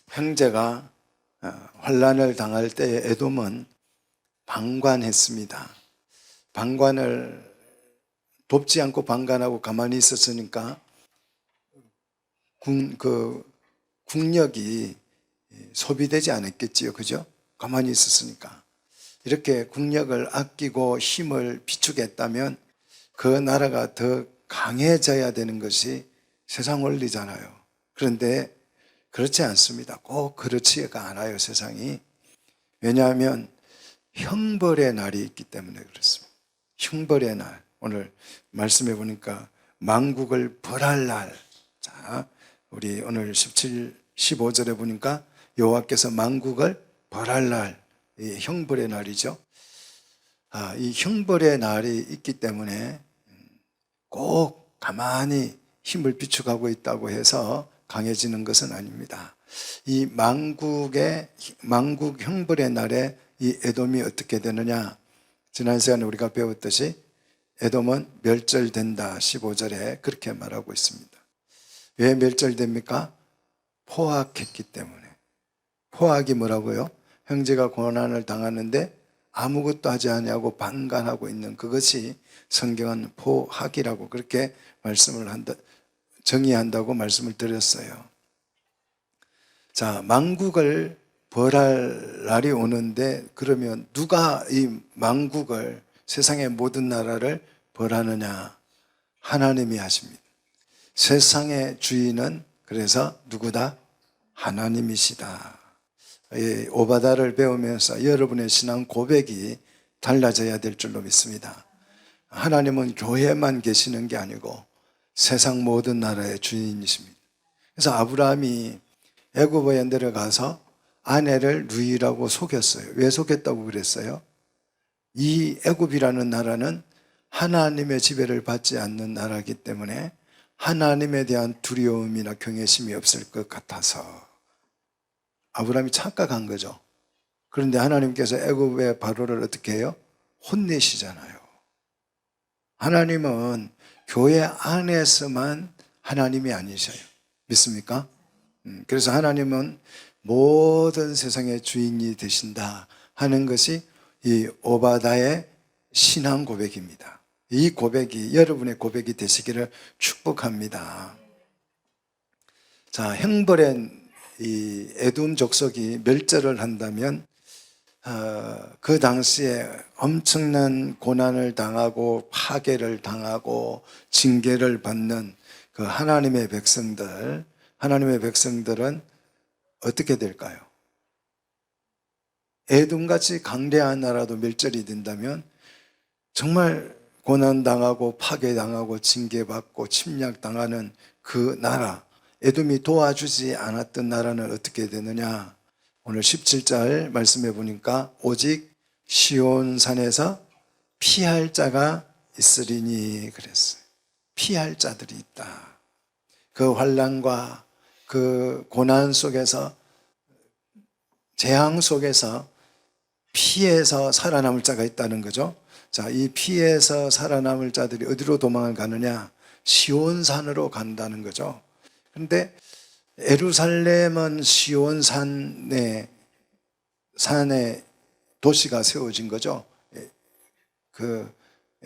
형제가 환난을 당할 때 에돔은 방관했습니다. 방관을 돕지 않고 방관하고 가만히 있었으니까 국력이 소비되지 않았겠지요. 그죠? 가만히 있었으니까. 이렇게 국력을 아끼고 힘을 비축했다면 그 나라가 더 강해져야 되는 것이 세상 원리잖아요. 그런데 그렇지 않습니다. 꼭 그렇지가 않아요, 세상이. 왜냐하면 형벌의 날이 있기 때문에 그렇습니다. 형벌의 날. 오늘 말씀해 보니까 만국을 벌할 날. 자, 우리 오늘 17, 15절에 보니까 여호와께서 만국을 벌할 날. 이 형벌의 날이죠. 이 형벌의 날이 있기 때문에 꼭 가만히 힘을 비축하고 있다고 해서 강해지는 것은 아닙니다. 이 만국 형벌의 날에 이 에돔이 어떻게 되느냐? 지난 시간에 우리가 배웠듯이 에돔은 멸절된다. 15절에 그렇게 말하고 있습니다. 왜 멸절됩니까? 포악했기 때문에. 포악이 뭐라고요? 형제가 고난을 당하는데 아무것도 하지 않냐고 방관하고 있는 그것이 성경은 포악이라고 그렇게 정의한다고 말씀을 드렸어요. 자, 만국을 벌할 날이 오는데 그러면 누가 이 만국을, 세상의 모든 나라를 벌하느냐? 하나님이 하십니다. 세상의 주인은 그래서 누구다? 하나님이시다. 이 오바다를 배우면서 여러분의 신앙 고백이 달라져야 될 줄로 믿습니다. 하나님은 교회만 계시는 게 아니고 세상 모든 나라의 주인이십니다. 그래서 아브라함이 애굽에 내려가서 아내를 누이라고 속였어요. 왜 속였다고 그랬어요? 이 애굽이라는 나라는 하나님의 지배를 받지 않는 나라이기 때문에 하나님에 대한 두려움이나 경외심이 없을 것 같아서 아브라함이 착각한 거죠. 그런데 하나님께서 애굽의 바로를 어떻게 해요? 혼내시잖아요. 하나님은 교회 안에서만 하나님이 아니셔요. 믿습니까? 그래서 하나님은 모든 세상의 주인이 되신다 하는 것이 이 오바다의 신앙 고백입니다. 이 고백이 여러분의 고백이 되시기를 축복합니다. 자, 형벌의 이 에돔 족속이 멸절을 한다면 그 당시에 엄청난 고난을 당하고 파괴를 당하고 징계를 받는 그 하나님의 백성들은 어떻게 될까요? 에돔같이 강대한 나라도 멸절이 된다면 정말 고난당하고 파괴당하고 징계받고 침략당하는 그 나라, 에돔이 도와주지 않았던 나라는 어떻게 되느냐? 오늘 17절 말씀해 보니까 오직 시온산에서 피할 자가 있으리니 그랬어요. 피할 자들이 있다. 그 환난과 그 고난 속에서, 재앙 속에서 피해서 살아남을 자가 있다는 거죠. 자, 이 피해서 살아남을 자들이 어디로 도망을 가느냐? 시온산으로 간다는 거죠. 그런데 예루살렘은 시온산에 도시가 세워진 거죠. 그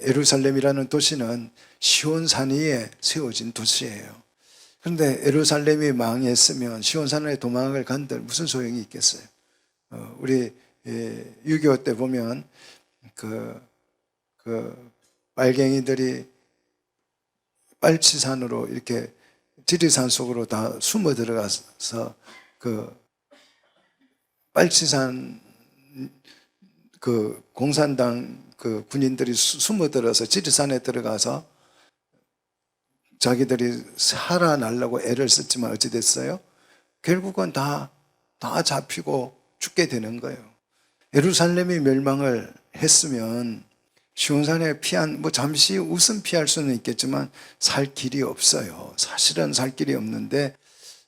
예루살렘이라는 도시는 시온산 위에 세워진 도시예요. 그런데 예루살렘이 망했으면 시온산에 도망을 간들 무슨 소용이 있겠어요? 우리 6.25 때 보면 그 빨갱이들이 빨치산으로 이렇게 지리산 속으로 다 숨어 들어가서 그 빨치산 그 공산당 그 군인들이 숨어 들어서 지리산에 들어가서 자기들이 살아나려고 애를 썼지만 어찌 됐어요? 결국은 다 잡히고 죽게 되는 거예요. 예루살렘이 멸망을 했으면 시온산에 잠시 웃음 피할 수는 있겠지만 살 길이 없어요. 사실은 살 길이 없는데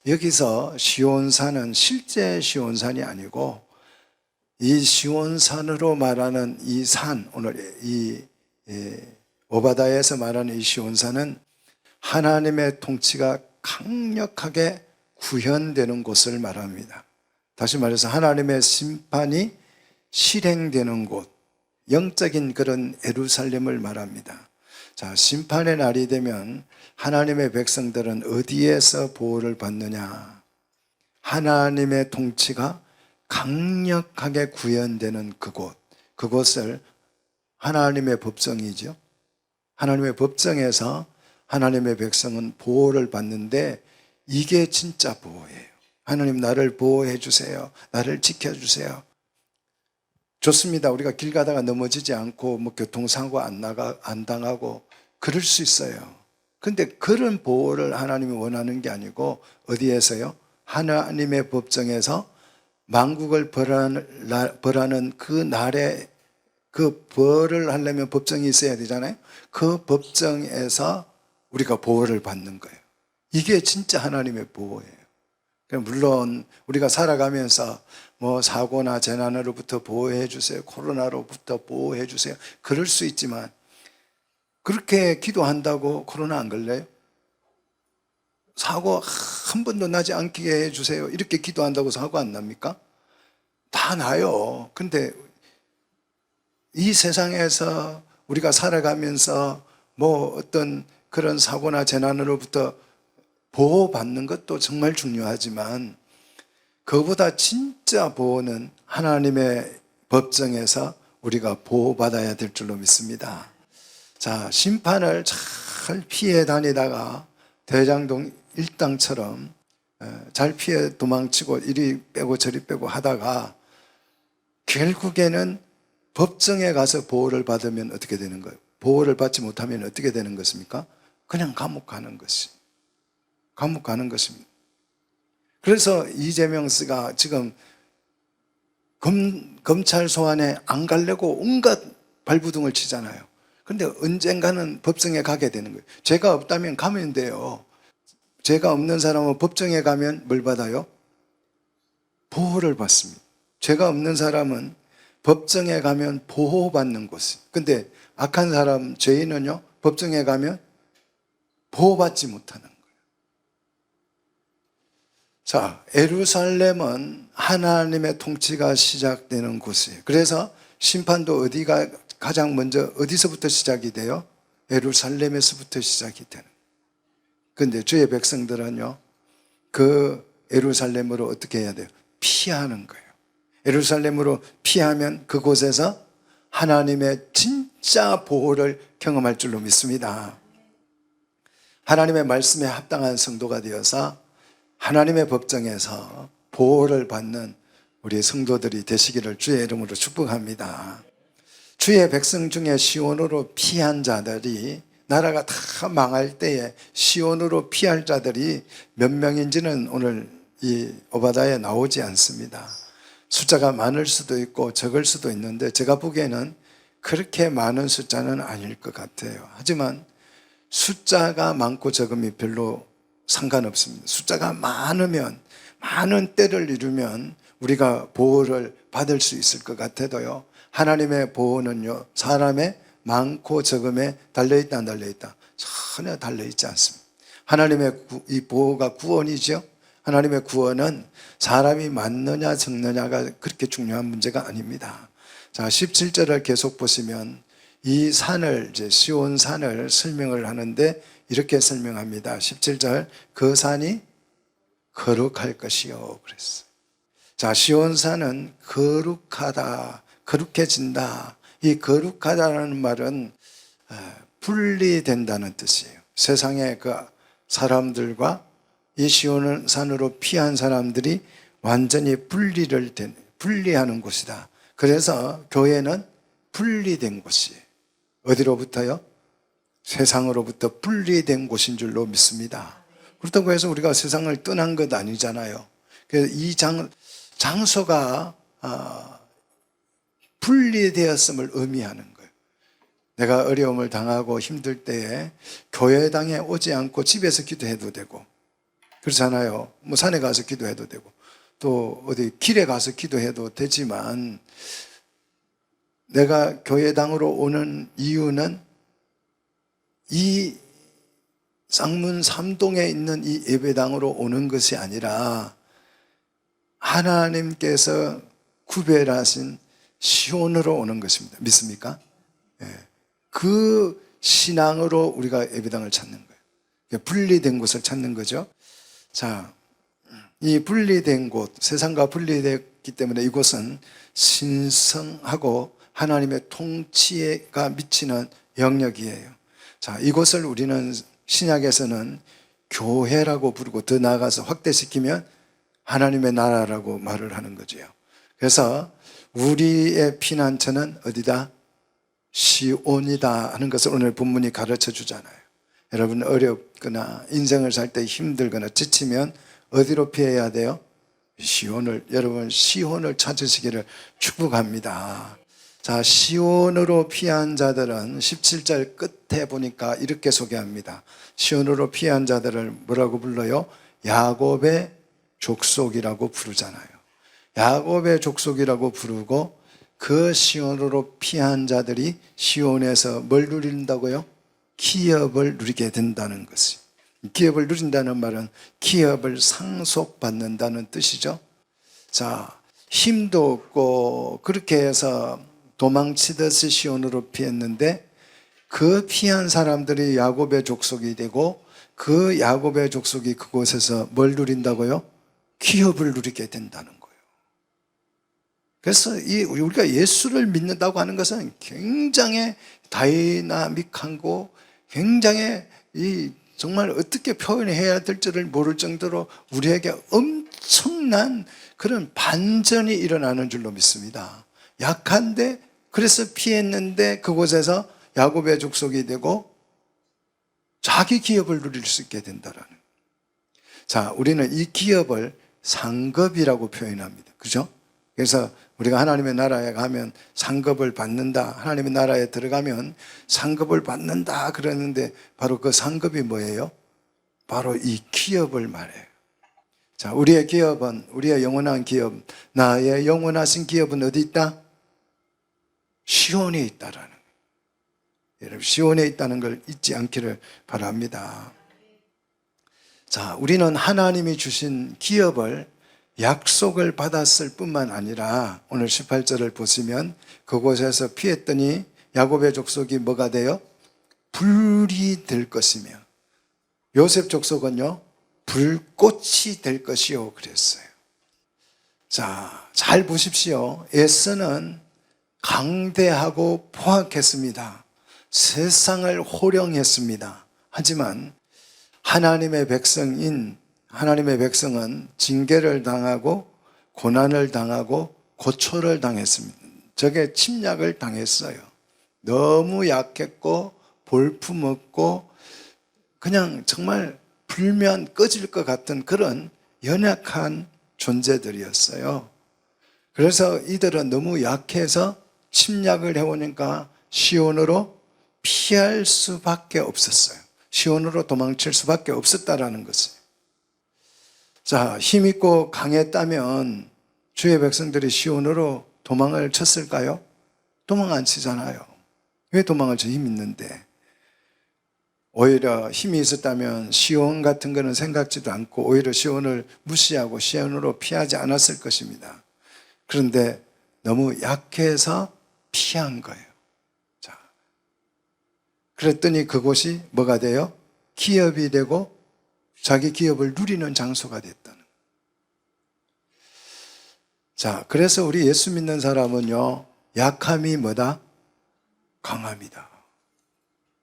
여기서 시온산은 실제 시온산이 아니고 이 시온산으로 말하는 이 산, 오늘 이 오바다에서 말하는 이 시온산은 하나님의 통치가 강력하게 구현되는 곳을 말합니다. 다시 말해서 하나님의 심판이 실행되는 곳, 영적인 그런 예루살렘을 말합니다. 자, 심판의 날이 되면 하나님의 백성들은 어디에서 보호를 받느냐? 하나님의 통치가 강력하게 구현되는 그곳, 그곳을 하나님의 법정이죠. 하나님의 법정에서 하나님의 백성은 보호를 받는데 이게 진짜 보호예요. 하나님 나를 보호해 주세요. 나를 지켜주세요. 좋습니다. 우리가 길 가다가 넘어지지 않고 뭐 교통사고 안 당하고 그럴 수 있어요. 근데 그런 보호를 하나님이 원하는 게 아니고 어디에서요? 하나님의 법정에서 만국을 벌하는 그 날에 그 벌을 하려면 법정이 있어야 되잖아요. 그 법정에서 우리가 보호를 받는 거예요. 이게 진짜 하나님의 보호예요. 물론 우리가 살아가면서 뭐 사고나 재난으로부터 보호해 주세요. 코로나로부터 보호해 주세요. 그럴 수 있지만 그렇게 기도한다고 코로나 안 걸려요? 사고 한 번도 나지 않게 해주세요. 이렇게 기도한다고 사고 안 납니까? 다 나요. 근데 이 세상에서 우리가 살아가면서 뭐 어떤 그런 사고나 재난으로부터 보호받는 것도 정말 중요하지만 그보다 진짜 보호는 하나님의 법정에서 우리가 보호받아야 될 줄로 믿습니다. 자, 심판을 잘 피해 다니다가 대장동 일당처럼 잘 피해 도망치고 이리 빼고 저리 빼고 하다가 결국에는 법정에 가서 보호를 받으면 어떻게 되는 거예요? 보호를 받지 못하면 어떻게 되는 것입니까? 그냥 감옥 가는 것입니다. 감옥 가는 것입니다. 그래서 이재명 씨가 지금 검찰 소환에 안 가려고 온갖 발부둥을 치잖아요. 근데 언젠가는 법정에 가게 되는 거예요. 죄가 없다면 가면 돼요. 죄가 없는 사람은 법정에 가면 뭘 받아요? 보호를 받습니다. 죄가 없는 사람은 법정에 가면 보호받는 곳. 근데 악한 사람, 죄인은요, 법정에 가면 보호받지 못하는 거예요. 자, 예루살렘은 하나님의 통치가 시작되는 곳이에요. 그래서 심판도 어디가 가장 먼저 어디서부터 시작이 돼요? 예루살렘에서부터 시작이 되는 거예요. 근데 주의 백성들은요, 그 예루살렘으로 어떻게 해야 돼요? 피하는 거예요. 예루살렘으로 피하면 그곳에서 하나님의 진짜 보호를 경험할 줄로 믿습니다. 하나님의 말씀에 합당한 성도가 되어서 하나님의 법정에서 보호를 받는 우리 성도들이 되시기를 주의 이름으로 축복합니다. 주의 백성 중에 시온으로 피한 자들이 나라가 다 망할 때에 시온으로 피할 자들이 몇 명인지는 오늘 이 오바다에 나오지 않습니다. 숫자가 많을 수도 있고 적을 수도 있는데 제가 보기에는 그렇게 많은 숫자는 아닐 것 같아요. 하지만 숫자가 많고 적음이 별로 상관없습니다. 숫자가 많으면, 많은 때를 이루면 우리가 보호를 받을 수 있을 것 같아도요, 하나님의 보호는요, 사람의 많고 적음에 달려있다 안 달려있다? 전혀 달려있지 않습니다. 하나님의 이 보호가 구원이죠. 하나님의 구원은 사람이 많느냐 적느냐가 그렇게 중요한 문제가 아닙니다. 자, 17절을 계속 보시면 이 산을, 이제 시온 산을 설명을 하는데 이렇게 설명합니다. 17절, 그 산이 거룩할 것이요 그랬어요. 자, 시온 산은 거룩하다, 거룩해진다. 이 거룩하다는 말은 분리된다는 뜻이에요. 세상의 그 사람들과 이 시온 산으로 피한 사람들이 완전히 분리하는 곳이다. 그래서 교회는 분리된 곳이에요. 어디로부터요? 세상으로부터 분리된 곳인 줄로 믿습니다. 그렇다고 해서 우리가 세상을 떠난 것 아니잖아요. 그래서 이 장소가 분리되었음을 의미하는 거예요. 내가 어려움을 당하고 힘들 때에 교회당에 오지 않고 집에서 기도해도 되고 그렇잖아요. 뭐 산에 가서 기도해도 되고 또 어디 길에 가서 기도해도 되지만 내가 교회당으로 오는 이유는 이 쌍문 삼동에 있는 이 예배당으로 오는 것이 아니라 하나님께서 구별하신 시온으로 오는 것입니다. 믿습니까? 예. 그 신앙으로 우리가 예배당을 찾는 거예요. 분리된 곳을 찾는 거죠. 자, 이 분리된 곳, 세상과 분리됐기 때문에 이곳은 신성하고 하나님의 통치가 미치는 영역이에요. 자, 이곳을 우리는 신약에서는 교회라고 부르고 더 나아가서 확대시키면 하나님의 나라라고 말을 하는 거죠. 그래서 우리의 피난처는 어디다? 시온이다 하는 것을 오늘 본문이 가르쳐 주잖아요. 여러분 어렵거나 인생을 살 때 힘들거나 지치면 어디로 피해야 돼요? 시온을, 여러분 시온을 찾으시기를 축복합니다. 자, 시온으로 피한 자들은 17절 끝에 보니까 이렇게 소개합니다. 시온으로 피한 자들을 뭐라고 불러요? 야곱의 족속이라고 부르잖아요. 야곱의 족속이라고 부르고 그 시온으로 피한 자들이 시온에서 뭘 누린다고요? 기업을 누리게 된다는 것이. 기업을 누린다는 말은 기업을 상속받는다는 뜻이죠. 자, 힘도 없고 그렇게 해서 도망치듯이 시온으로 피했는데 그 피한 사람들이 야곱의 족속이 되고 그 야곱의 족속이 그곳에서 뭘 누린다고요? 기업을 누리게 된다는 거예요. 그래서 우리가 예수를 믿는다고 하는 것은 굉장히 다이나믹하고 굉장히 정말 어떻게 표현해야 될지를 모를 정도로 우리에게 엄청난 그런 반전이 일어나는 줄로 믿습니다. 약한데 그래서 피했는데 그곳에서 야곱의 족속이 되고 자기 기업을 누릴 수 있게 된다라는. 자, 우리는 이 기업을 상급이라고 표현합니다. 그죠? 그래서 우리가 하나님의 나라에 가면 상급을 받는다. 하나님의 나라에 들어가면 상급을 받는다 그러는데 바로 그 상급이 뭐예요? 바로 이 기업을 말해요. 자, 우리의 기업은, 우리의 영원한 기업, 나의 영원하신 기업은 어디 있다? 시온에 있다라는 거예요. 여러분, 시온에 있다는 걸 잊지 않기를 바랍니다. 자, 우리는 하나님이 주신 기업을 약속을 받았을 뿐만 아니라 오늘 18절을 보시면 그곳에서 피했더니 야곱의 족속이 뭐가 돼요? 불이 될 것이며 요셉 족속은요 불꽃이 될 것이요 그랬어요. 자, 잘 보십시오. 에서는 강대하고 포악했습니다. 세상을 호령했습니다. 하지만 하나님의 백성은 징계를 당하고 고난을 당하고 고초를 당했습니다. 적의 침략을 당했어요. 너무 약했고 볼품없고 그냥 정말 불면 꺼질 것 같은 그런 연약한 존재들이었어요. 그래서 이들은 너무 약해서 침략을 해오니까 시온으로 피할 수밖에 없었어요. 시온으로 도망칠 수밖에 없었다라는 것이에요. 자, 힘있고 강했다면 주의 백성들이 시온으로 도망을 쳤을까요? 도망 안 치잖아요. 왜 도망을 쳐? 힘 있는데. 오히려 힘이 있었다면 시온 같은 거는 생각지도 않고 오히려 시온을 무시하고 시온으로 피하지 않았을 것입니다. 그런데 너무 약해서 피한 거예요. 자, 그랬더니 그곳이 뭐가 돼요? 기업이 되고 자기 기업을 누리는 장소가 됐다는. 자, 그래서 우리 예수 믿는 사람은요, 약함이 뭐다? 강함이다.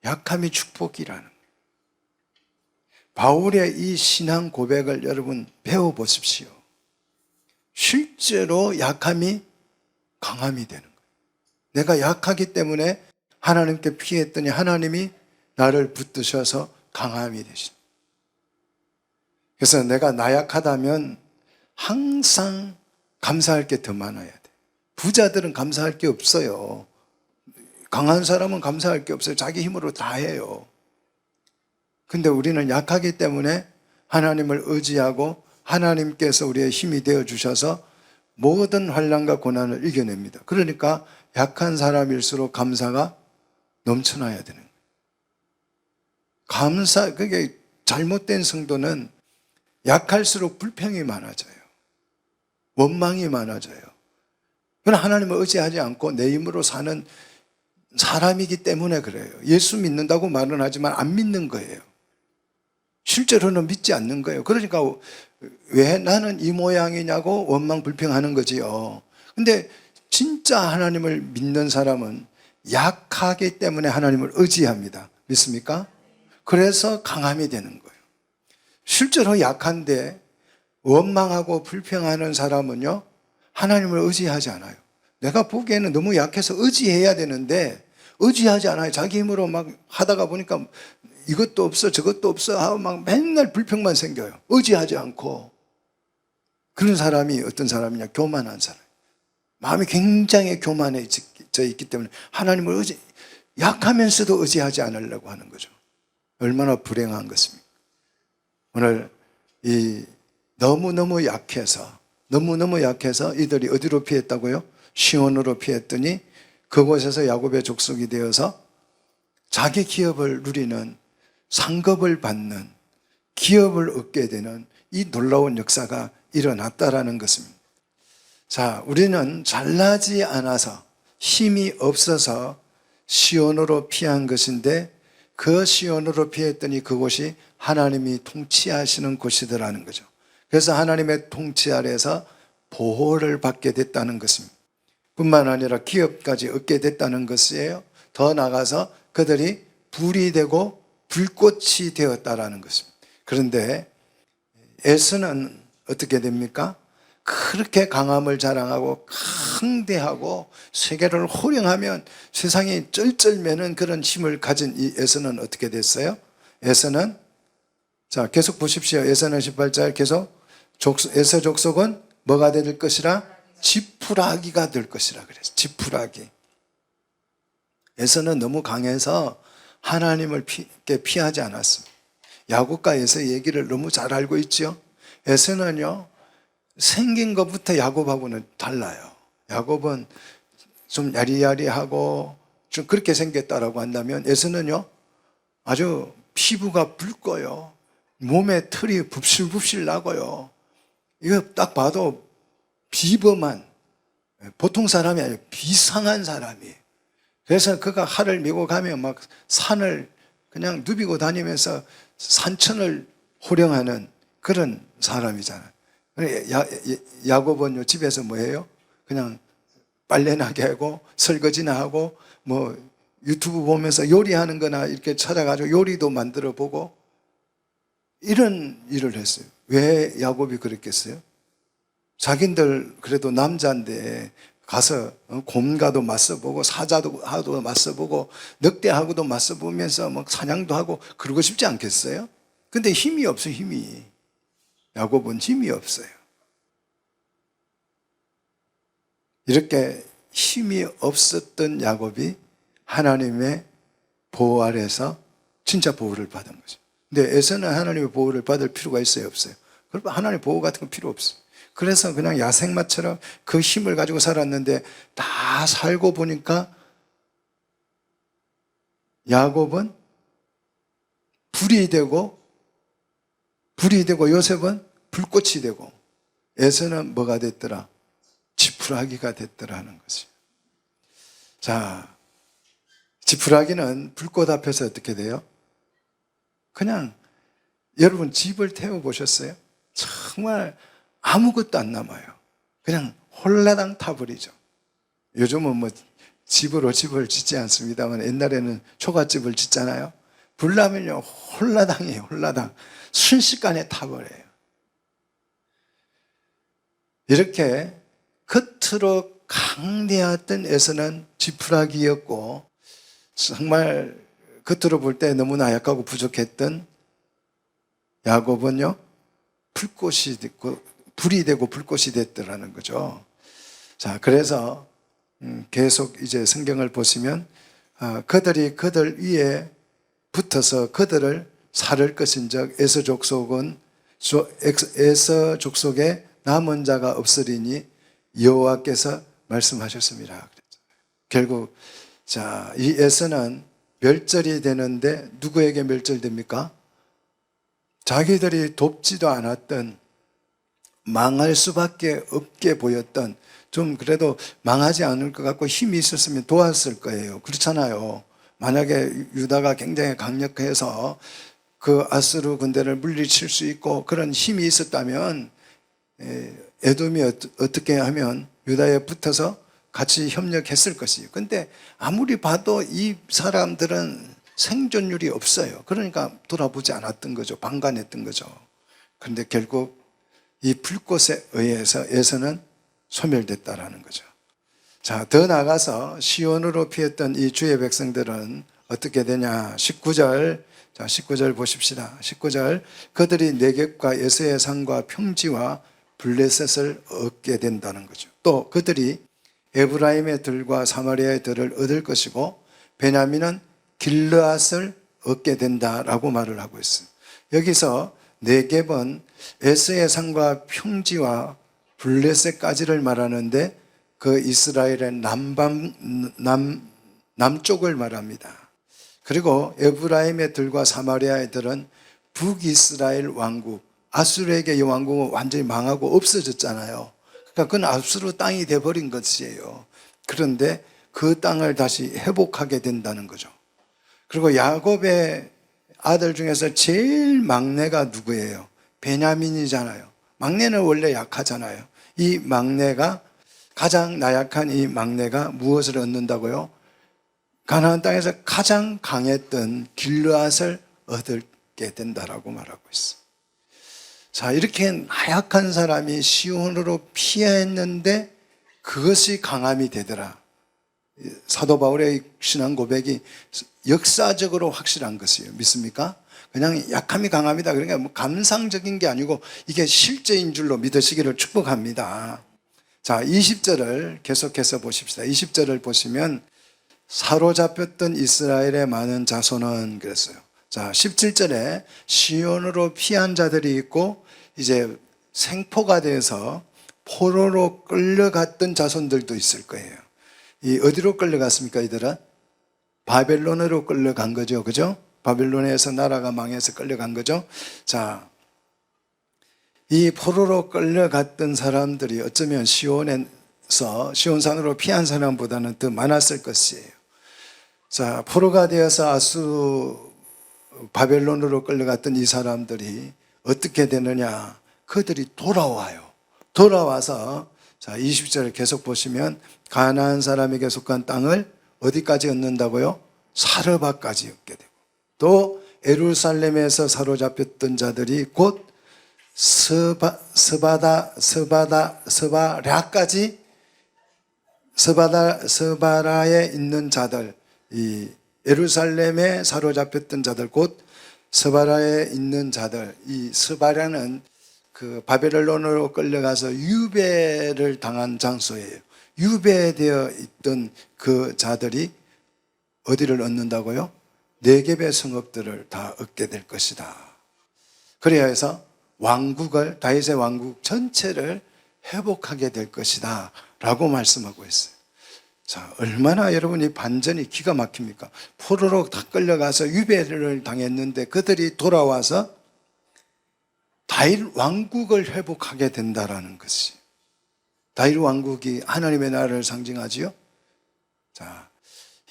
약함이 축복이라는 거예요. 바울의 이 신앙 고백을 여러분 배워보십시오. 실제로 약함이 강함이 되는 거예요. 내가 약하기 때문에 하나님께 피했더니 하나님이 나를 붙드셔서 강함이 되신. 그래서 내가 나약하다면 항상 감사할 게 더 많아야 돼. 부자들은 감사할 게 없어요. 강한 사람은 감사할 게 없어요. 자기 힘으로 다 해요. 근데 우리는 약하기 때문에 하나님을 의지하고 하나님께서 우리의 힘이 되어 주셔서 모든 환난과 고난을 이겨냅니다. 그러니까 약한 사람일수록 감사가 넘쳐나야 되는 거예요. 그게 잘못된 성도는 약할수록 불평이 많아져요. 원망이 많아져요. 그건 하나님을 의지하지 않고 내 힘으로 사는 사람이기 때문에 그래요. 예수 믿는다고 말은 하지만 안 믿는 거예요. 실제로는 믿지 않는 거예요. 그러니까 왜 나는 이 모양이냐고 원망 불평하는 거지요. 근데 진짜 하나님을 믿는 사람은 약하기 때문에 하나님을 의지합니다. 믿습니까? 그래서 강함이 되는 거예요. 실제로 약한데 원망하고 불평하는 사람은요, 하나님을 의지하지 않아요. 내가 보기에는 너무 약해서 의지해야 되는데 의지하지 않아요. 자기 힘으로 막 하다가 보니까 이것도 없어 저것도 없어 하고 막 맨날 불평만 생겨요. 의지하지 않고. 그런 사람이 어떤 사람이냐? 교만한 사람. 마음이 굉장히 교만해져 있기 때문에 하나님을 약하면서도 의지하지 않으려고 하는 거죠. 얼마나 불행한 것입니까? 오늘 너무너무 약해서 이들이 어디로 피했다고요? 시온으로 피했더니 그곳에서 야곱의 족속이 되어서 자기 기업을 누리는, 상급을 받는, 기업을 얻게 되는 이 놀라운 역사가 일어났다라는 것입니다. 자, 우리는 잘나지 않아서 힘이 없어서 시온으로 피한 것인데 그 시온으로 피했더니 그곳이 하나님이 통치하시는 곳이더라는 거죠. 그래서 하나님의 통치 아래에서 보호를 받게 됐다는 것입니다. 뿐만 아니라 기업까지 얻게 됐다는 것이에요. 더 나아가서 그들이 불이 되고 불꽃이 되었다라는 것입니다. 그런데 에서는 어떻게 됩니까? 그렇게 강함을 자랑하고 강대하고 세계를 호령하면 세상이 쩔쩔매는 그런 힘을 가진 이 에서는 어떻게 됐어요? 에서는, 자, 계속 보십시오. 에서는 18절 계속 에서 족속은 뭐가 될 것이라? 지푸라기가 될 것이라 그랬어요. 지푸라기. 에서는 너무 강해서 하나님을 피하지 않았습니다. 야곱과 에서 얘기를 너무 잘 알고 있죠. 에서는요, 생긴 것부터 야곱하고는 달라요. 야곱은 좀 야리야리하고 좀 그렇게 생겼다라고 한다면 에서는요, 아주 피부가 붉고요, 몸에 털이 붓실붓실 나고요. 이거 딱 봐도 비범한, 보통 사람이 아니라 비상한 사람이에요. 그래서 그가 활을 메고 가면 막 산을 그냥 누비고 다니면서 산천을 호령하는 그런 사람이잖아요. 야곱은 집에서 뭐 해요? 그냥 빨래나게 하고 설거지나 하고 뭐 유튜브 보면서 요리하는 거나 이렇게 찾아가지고 요리도 만들어 보고 이런 일을 했어요. 왜 야곱이 그랬겠어요? 자긴들 그래도 남자인데 가서 곰과도 맞서보고 사자도 맞서보고 늑대하고도 맞서보면서 막 사냥도 하고 그러고 싶지 않겠어요? 근데 힘이 없어, 힘이. 야곱은 힘이 없어요. 이렇게 힘이 없었던 야곱이 하나님의 보호 아래서 진짜 보호를 받은 거죠. 근데 에서는 하나님의 보호를 받을 필요가 있어요, 없어요? 그러면 하나님의 보호 같은 건 필요 없어요. 그래서 그냥 야생마처럼 그 힘을 가지고 살았는데 다 살고 보니까 야곱은 불이 되고 요셉은 불꽃이 되고 에서는 뭐가 됐더라? 지푸라기가 됐더라는 것이에요. 자, 지푸라기는 불꽃 앞에서 어떻게 돼요? 그냥 여러분 집을 태워보셨어요? 정말 아무것도 안 남아요. 그냥 홀라당 타버리죠. 요즘은 뭐 집으로 집을 짓지 않습니다만 옛날에는 초가집을 짓잖아요. 불 나면요 홀라당이에요. 홀라당. 순식간에 타버려요. 이렇게 겉으로 강대했던 에서는 지푸라기였고 정말 겉으로 볼 때 너무나 약하고 부족했던 야곱은요 불꽃이 됐고 불이 되고 불꽃이 됐더라는 거죠. 자, 그래서 계속 이제 성경을 보시면 그들이 그들 위에 붙어서 그들을 살을 것인즉 에서 족속에 남은 자가 없으리니 여호와께서 말씀하셨습니다. 결국 자, 이 에서는 멸절이 되는데 누구에게 멸절됩니까? 자기들이 돕지도 않았던, 망할 수밖에 없게 보였던, 좀 그래도 망하지 않을 것 같고 힘이 있었으면 도왔을 거예요. 그렇잖아요. 만약에 유다가 굉장히 강력해서 그 아수르 군대를 물리칠 수 있고 그런 힘이 있었다면 에돔이 어떻게 하면 유다에 붙어서 같이 협력했을 것이에요. 근데 아무리 봐도 이 사람들은 생존율이 없어요. 그러니까 돌아보지 않았던 거죠. 방관했던 거죠. 그런데 결국 이 불꽃에 의해서는 소멸됐다라는 거죠. 자, 더 나아가서 시온으로 피했던 이 주의 백성들은 어떻게 되냐? 19절, 자, 19절 보십시다. 19절, 그들이 네겝과 예스의 산과 평지와 블레셋을 얻게 된다는 거죠. 또 그들이 에브라임의 들과 사마리아의 들을 얻을 것이고 베냐민은 길르앗을 얻게 된다라고 말을 하고 있어요. 여기서 네겝은 예스의 산과 평지와 블레셋까지를 말하는데 그 이스라엘의 남쪽을 말합니다. 그리고 에브라임의 들과 사마리아의 들은 북이스라엘 왕국, 아수르에게 이 왕국은 완전히 망하고 없어졌잖아요. 그러니까 그건 아수르 땅이 돼버린 것이에요. 그런데 그 땅을 다시 회복하게 된다는 거죠. 그리고 야곱의 아들 중에서 제일 막내가 누구예요? 베냐민이잖아요. 막내는 원래 약하잖아요. 이 막내가, 가장 나약한 이 막내가 무엇을 얻는다고요? 가나안 땅에서 가장 강했던 길르앗을 얻게 된다라고 말하고 있어요. 자, 이렇게 나약한 사람이 시온으로 피했는데 그것이 강함이 되더라. 사도 바울의 신앙 고백이 역사적으로 확실한 것이에요. 믿습니까? 그냥 약함이 강합니다. 그러니까 뭐 감상적인 게 아니고 이게 실제인 줄로 믿으시기를 축복합니다. 자, 20절을 계속해서 보십시다. 20절을 보시면 사로잡혔던 이스라엘의 많은 자손은 그랬어요. 자, 17절에 시온으로 피한 자들이 있고 이제 생포가 돼서 포로로 끌려갔던 자손들도 있을 거예요. 이 어디로 끌려갔습니까, 이들은? 바벨론으로 끌려간 거죠. 그죠? 바벨론에서 나라가 망해서 끌려간 거죠. 자, 이 포로로 끌려갔던 사람들이 어쩌면 시온산으로 피한 사람보다는 더 많았을 것이에요. 자, 포로가 되어서 바벨론으로 끌려갔던 이 사람들이 어떻게 되느냐? 그들이 돌아와요. 돌아와서 자, 20절을 계속 보시면 가나안 사람에게 속한 땅을 어디까지 얻는다고요? 사르바까지 얻게 되고, 또 예루살렘에서 사로잡혔던 자들이 곧 스바라에 있는 자들, 이 예루살렘에 사로잡혔던 자들, 곧 스바라에 있는 자들. 이 스바라는 그 바벨론으로 끌려가서 유배를 당한 장소예요. 유배되어 있던 그 자들이 어디를 얻는다고요? 네겝의 성읍들을 다 얻게 될 것이다. 그래야 해서 왕국을, 다윗의 왕국 전체를 회복하게 될 것이다 라고 말씀하고 있어요. 자, 얼마나 여러분이 반전이 기가 막힙니까? 포로로 다 끌려가서 유배를 당했는데 그들이 돌아와서 다윗 왕국을 회복하게 된다라는 것이, 다윗 왕국이 하나님의 나라를 상징하지요. 자,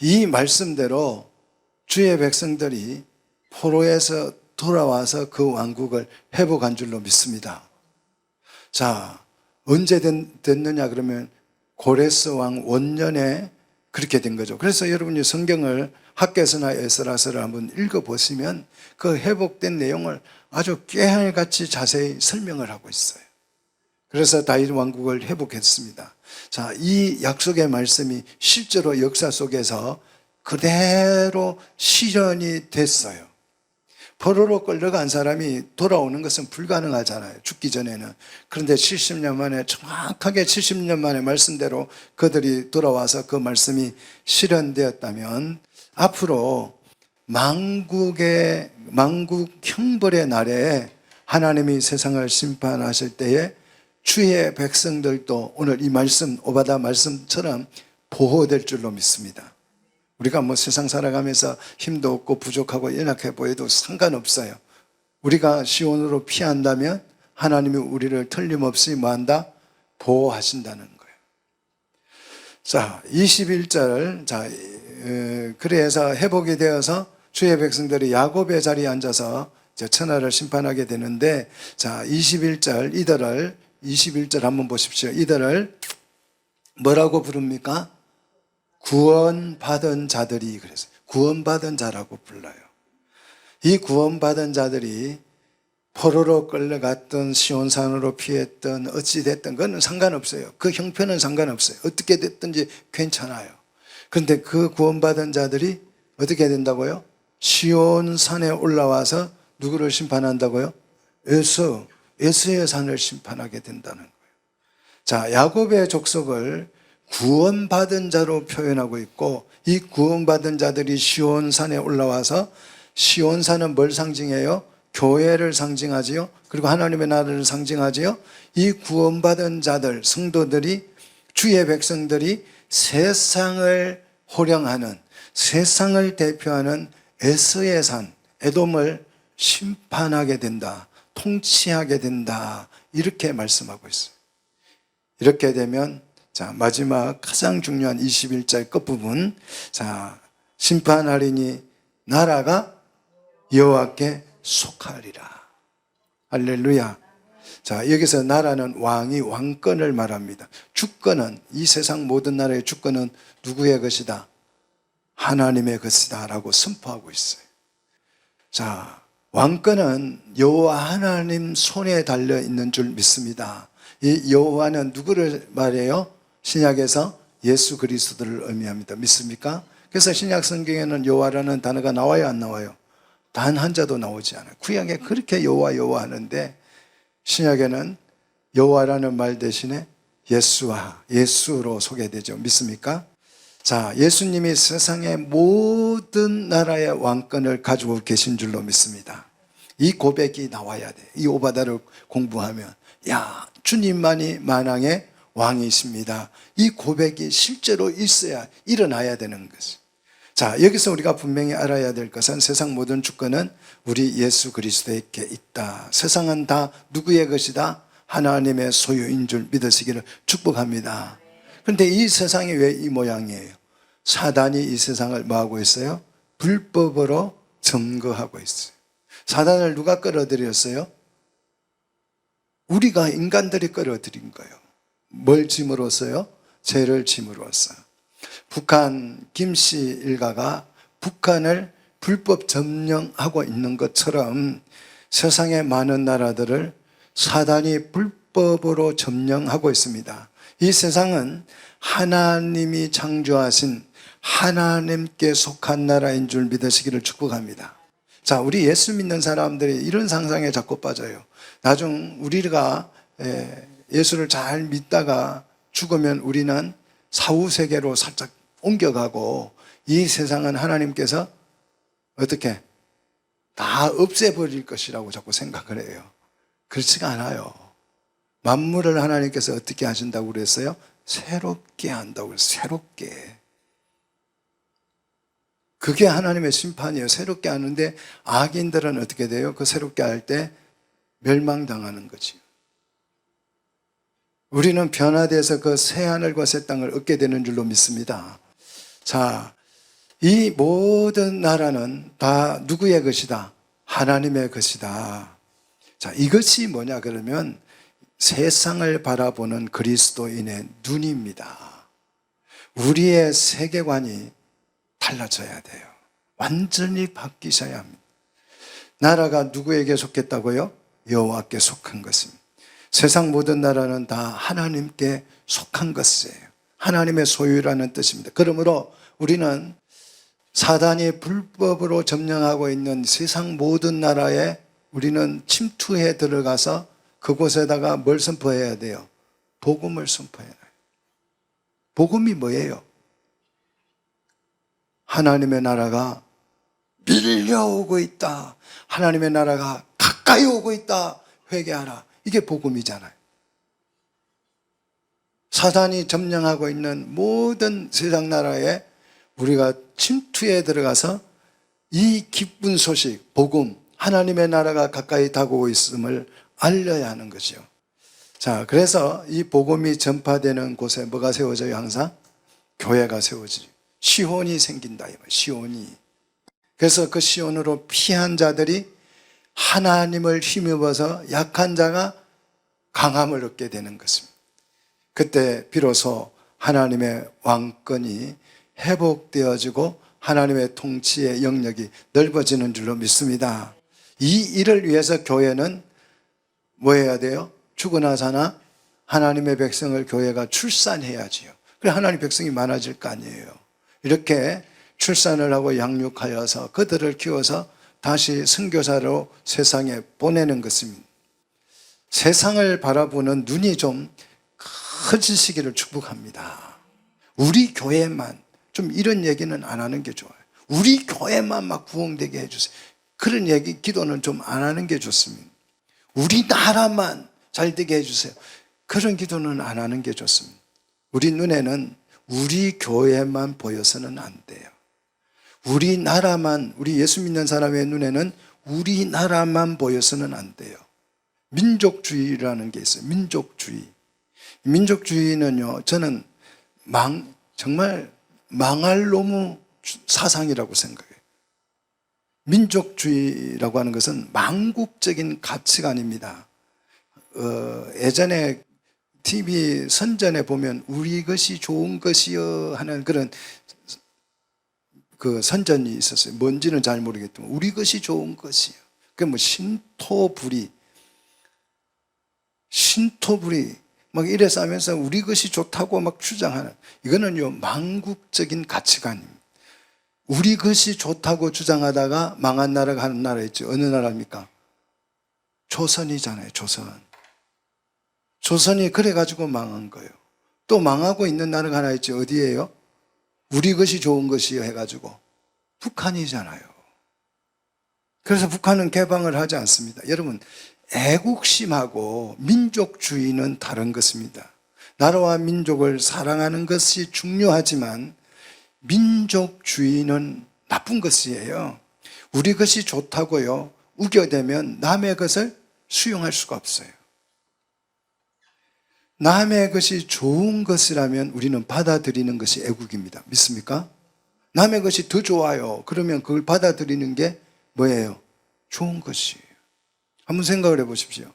이 말씀대로 주의 백성들이 포로에서 돌아와서 그 왕국을 회복한 줄로 믿습니다. 자, 언제 됐느냐 그러면 고레스 왕 원년에 그렇게 된 거죠. 그래서 여러분이 성경을 학개서나 에스라서를 한번 읽어보시면 그 회복된 내용을 아주 깨알같이 자세히 설명을 하고 있어요. 그래서 다윗 왕국을 회복했습니다. 자, 이 약속의 말씀이 실제로 역사 속에서 그대로 실현이 됐어요. 포로로 끌려간 사람이 돌아오는 것은 불가능하잖아요. 죽기 전에는. 그런데 70년 만에, 정확하게 70년 만에 말씀대로 그들이 돌아와서 그 말씀이 실현되었다면 앞으로 만국 형벌의 날에 하나님이 세상을 심판하실 때에 주의 백성들도 오늘 이 말씀, 오바다 말씀처럼 보호될 줄로 믿습니다. 우리가 뭐 세상 살아가면서 힘도 없고 부족하고 연약해 보여도 상관없어요. 우리가 시온으로 피한다면 하나님이 우리를 틀림없이 뭐한다? 보호하신다는 거예요. 자, 21절. 자, 그래서 회복이 되어서 주의 백성들이 야곱의 자리에 앉아서 천하를 심판하게 되는데, 자, 21절 이들을 21절 한번 보십시오. 이들을 뭐라고 부릅니까? 구원받은 자들이, 그래서 구원받은 자라고 불러요. 이 구원받은 자들이 포로로 끌려갔던 시온산으로 피했던 어찌됐든 그건 상관없어요. 그 형편은 상관없어요. 어떻게 됐든지 괜찮아요. 그런데 그 구원받은 자들이 어떻게 된다고요? 시온산에 올라와서 누구를 심판한다고요? 에서의 산을 심판하게 된다는 거예요. 자, 야곱의 족속을 구원받은 자로 표현하고 있고, 이 구원받은 자들이 시온산에 올라와서, 시온산은 뭘 상징해요? 교회를 상징하지요. 그리고 하나님의 나라를 상징하지요. 이 구원받은 자들, 성도들이, 주의 백성들이 세상을 호령하는, 세상을 대표하는 에서의 산, 에돔을 심판하게 된다, 통치하게 된다, 이렇게 말씀하고 있어요. 이렇게 되면, 자, 마지막 가장 중요한 21절 끝부분. 자, 심판하리니 나라가 여호와께 속하리라. 할렐루야. 자, 여기서 나라는 왕이 왕권을 말합니다. 주권은, 이 세상 모든 나라의 주권은 누구의 것이다? 하나님의 것이다 라고 선포하고 있어요. 자, 왕권은 여호와 하나님 손에 달려 있는 줄 믿습니다. 이 여호와는 누구를 말해요? 신약에서 예수 그리스도를 의미합니다. 믿습니까? 그래서 신약 성경에는 여호와라는 단어가 나와요, 안 나와요? 단 한 자도 나오지 않아요. 구약에 그렇게 여호와 여호와 하는데, 신약에는 여호와라는 말 대신에 예수로 소개되죠. 믿습니까? 자, 예수님이 세상의 모든 나라의 왕권을 가지고 계신 줄로 믿습니다. 이 고백이 나와야 돼. 이 오바다를 공부하면, 야, 주님만이 만왕의 왕이십니다. 이 고백이 실제로 있어야, 일어나야 되는 것이. 자, 여기서 우리가 분명히 알아야 될 것은 세상 모든 주권은 우리 예수 그리스도에게 있다. 세상은 다 누구의 것이다? 하나님의 소유인 줄 믿으시기를 축복합니다. 그런데 이 세상이 왜 이 모양이에요? 사단이 이 세상을 뭐하고 있어요? 불법으로 점거하고 있어요. 사단을 누가 끌어들였어요? 우리가 인간들이 끌어들인 거예요. 뭘 짐으로써요? 죄를 짐으로써. 북한 김씨 일가가 북한을 불법 점령하고 있는 것처럼 세상의 많은 나라들을 사단이 불법으로 점령하고 있습니다. 이 세상은 하나님이 창조하신 하나님께 속한 나라인 줄 믿으시기를 축복합니다. 자, 우리 예수 믿는 사람들이 이런 상상에 자꾸 빠져요. 나중 우리가 예수를 잘 믿다가 죽으면 우리는 사후세계로 살짝 옮겨가고, 이 세상은 하나님께서 어떻게 다 없애버릴 것이라고 자꾸 생각을 해요. 그렇지가 않아요. 만물을 하나님께서 어떻게 하신다고 그랬어요? 새롭게 한다고 그랬어요. 새롭게. 그게 하나님의 심판이에요. 새롭게 하는데 악인들은 어떻게 돼요? 그 새롭게 할 때 멸망당하는 거지. 우리는 변화돼서 그 새하늘과 새 땅을 얻게 되는 줄로 믿습니다. 자, 이 모든 나라는 다 누구의 것이다? 하나님의 것이다. 자, 이것이 뭐냐 그러면 세상을 바라보는 그리스도인의 눈입니다. 우리의 세계관이 달라져야 돼요. 완전히 바뀌셔야 합니다. 나라가 누구에게 속했다고요? 여호와께 속한 것입니다. 세상 모든 나라는 다 하나님께 속한 것이에요. 하나님의 소유라는 뜻입니다. 그러므로 우리는 사단이 불법으로 점령하고 있는 세상 모든 나라에 우리는 침투해 들어가서 그곳에다가 뭘 선포해야 돼요? 복음을 선포해야 돼요. 복음이 뭐예요? 하나님의 나라가 밀려오고 있다. 하나님의 나라가 가까이 오고 있다. 회개하라. 이게 복음이잖아요. 사단이 점령하고 있는 모든 세상 나라에 우리가 침투에 들어가서 이 기쁜 소식, 복음, 하나님의 나라가 가까이 다가오고 있음을 알려야 하는 거죠. 자, 그래서 이 복음이 전파되는 곳에 뭐가 세워져요? 항상 교회가 세워지죠. 시온이 생긴다. 시온이. 그래서 그 시온으로 피한 자들이 하나님을 힘입어서 약한 자가 강함을 얻게 되는 것입니다. 그때 비로소 하나님의 왕권이 회복되어지고 하나님의 통치의 영역이 넓어지는 줄로 믿습니다. 이 일을 위해서 교회는 뭐 해야 돼요? 죽어나서나 하나님의 백성을 교회가 출산해야지요. 그래 하나님의 백성이 많아질 거 아니에요. 이렇게 출산을 하고 양육하여서 그들을 키워서 다시 선교사로 세상에 보내는 것입니다. 세상을 바라보는 눈이 좀 커지시기를 축복합니다. 우리 교회만 좀 이런 얘기는 안 하는 게 좋아요. 우리 교회만 막 부흥되게 해주세요. 그런 얘기, 기도는 좀 안 하는 게 좋습니다. 우리나라만 잘 되게 해주세요. 그런 기도는 안 하는 게 좋습니다. 우리 눈에는 우리 교회만 보여서는 안 돼요. 우리나라만, 우리 예수 믿는 사람의 눈에는 우리나라만 보여서는 안 돼요. 민족주의라는 게 있어요. 민족주의. 민족주의는요, 저는 정말 망할 놈의 사상이라고 생각해요. 민족주의라고 하는 것은 망국적인 가치관입니다. 예전에 TV 선전에 보면 우리 것이 좋은 것이여 하는 그런 그 선전이 있었어요. 뭔지는 잘 모르겠지만 우리 것이 좋은 것이요. 그 뭐 신토부리 막 이래서 하면서 우리 것이 좋다고 막 주장하는, 이거는요 망국적인 가치관입니다. 우리 것이 좋다고 주장하다가 망한 나라가 한 나라 있죠. 어느 나라입니까? 조선이잖아요. 조선이 그래가지고 망한 거예요. 또 망하고 있는 나라가 하나 있죠. 어디예요? 우리 것이 좋은 것이요 해가지고 북한이잖아요. 그래서 북한은 개방을 하지 않습니다. 여러분, 애국심하고 민족주의는 다른 것입니다. 나라와 민족을 사랑하는 것이 중요하지만 민족주의는 나쁜 것이에요. 우리 것이 좋다고요 우겨대면 남의 것을 수용할 수가 없어요. 남의 것이 좋은 것이라면 우리는 받아들이는 것이 애국입니다. 믿습니까? 남의 것이 더 좋아요. 그러면 그걸 받아들이는 게 뭐예요? 좋은 것이에요. 한번 생각을 해보십시오.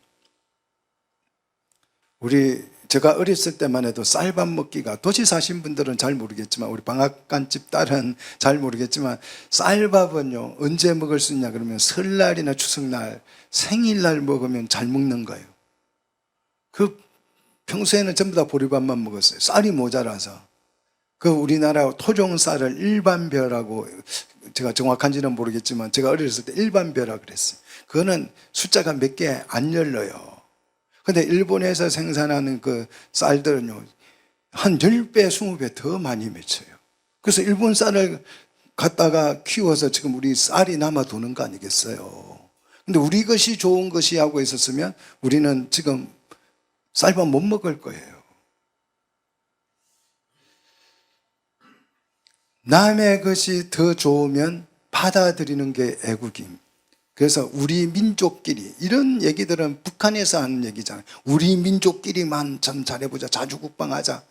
제가 어렸을 때만 해도 쌀밥 먹기가, 도시 사신 분들은 잘 모르겠지만 우리 방앗간집 딸은 잘 모르겠지만 쌀밥은요 언제 먹을 수 있냐 그러면 설날이나 추석날 생일날 먹으면 잘 먹는 거예요. 평소에는 전부 다 보리밥만 먹었어요. 쌀이 모자라서. 우리나라 토종 쌀을 일반벼라고, 제가 정확한지는 모르겠지만 제가 어렸을 때 일반벼라 그랬어요. 그거는 숫자가 몇 개 안 열려요. 근데 일본에서 생산하는 그 쌀들은요 한 10배, 20배 더 많이 맺혀요. 그래서 일본 쌀을 갖다가 키워서 지금 우리 쌀이 남아 도는 거 아니겠어요? 근데 우리 것이 좋은 것이 하고 있었으면 우리는 지금 쌀밥 못 먹을 거예요. 남의 것이 더 좋으면 받아들이는 게 애국입니다. 그래서 우리 민족끼리, 이런 얘기들은 북한에서 하는 얘기잖아요. 우리 민족끼리만 참 잘해보자, 자주국방하자.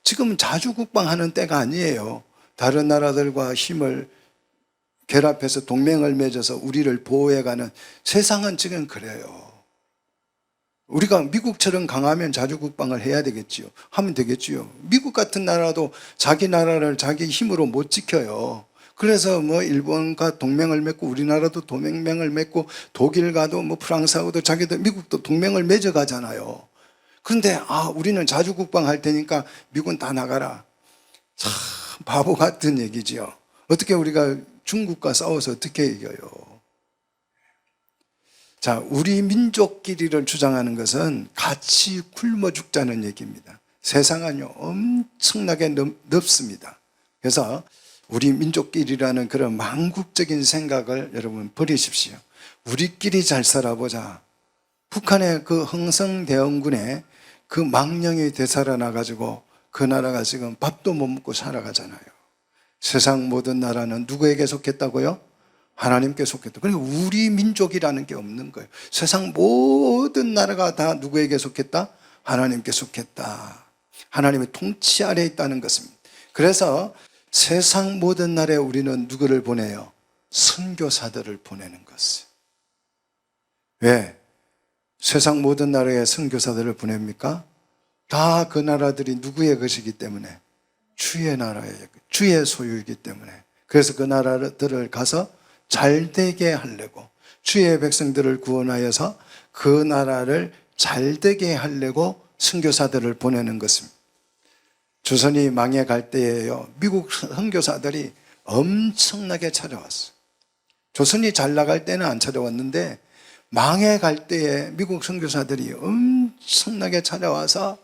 지금 자주국방하는 때가 아니에요. 다른 나라들과 힘을 결합해서 동맹을 맺어서 우리를 보호해가는, 세상은 지금 그래요. 우리가 미국처럼 강하면 자주국방을 해야 되겠지요. 하면 되겠지요. 미국 같은 나라도 자기 나라를 자기 힘으로 못 지켜요. 그래서 일본과 동맹을 맺고 우리나라도 동맹을 맺고 독일과도 프랑스하고도 자기들 미국도 동맹을 맺어가잖아요. 그런데 우리는 자주국방 할 테니까 미군 다 나가라. 참 바보 같은 얘기지요. 어떻게 우리가 중국과 싸워서 어떻게 이겨요? 자, 우리 민족끼리를 주장하는 것은 같이 굶어 죽자는 얘기입니다. 세상은요 엄청나게 넓습니다. 그래서 우리 민족끼리라는 그런 망국적인 생각을 여러분 버리십시오. 우리끼리 잘 살아보자. 북한의 그 흥성대원군에 그 망령이 되살아나가지고 그 나라가 지금 밥도 못 먹고 살아가잖아요. 세상 모든 나라는 누구에게 속했다고요? 하나님께 속했다. 그러니까 우리 민족이라는 게 없는 거예요. 세상 모든 나라가 다 누구에게 속했다? 하나님께 속했다. 하나님의 통치 아래에 있다는 것입니다. 그래서 세상 모든 나라에 우리는 누구를 보내요? 선교사들을 보내는 것이에요. 왜? 세상 모든 나라에 선교사들을 보냅니까? 다 그 나라들이 누구의 것이기 때문에 주의 나라의, 주의 소유이기 때문에. 그래서 그 나라들을 가서 잘되게 하려고, 주의 백성들을 구원하여서 그 나라를 잘되게 하려고 선교사들을 보내는 것입니다. 조선이 망해갈 때에요, 미국 선교사들이 엄청나게 찾아왔어요. 조선이 잘 나갈 때는 안 찾아왔는데 망해갈 때에 미국 선교사들이 엄청나게 찾아와서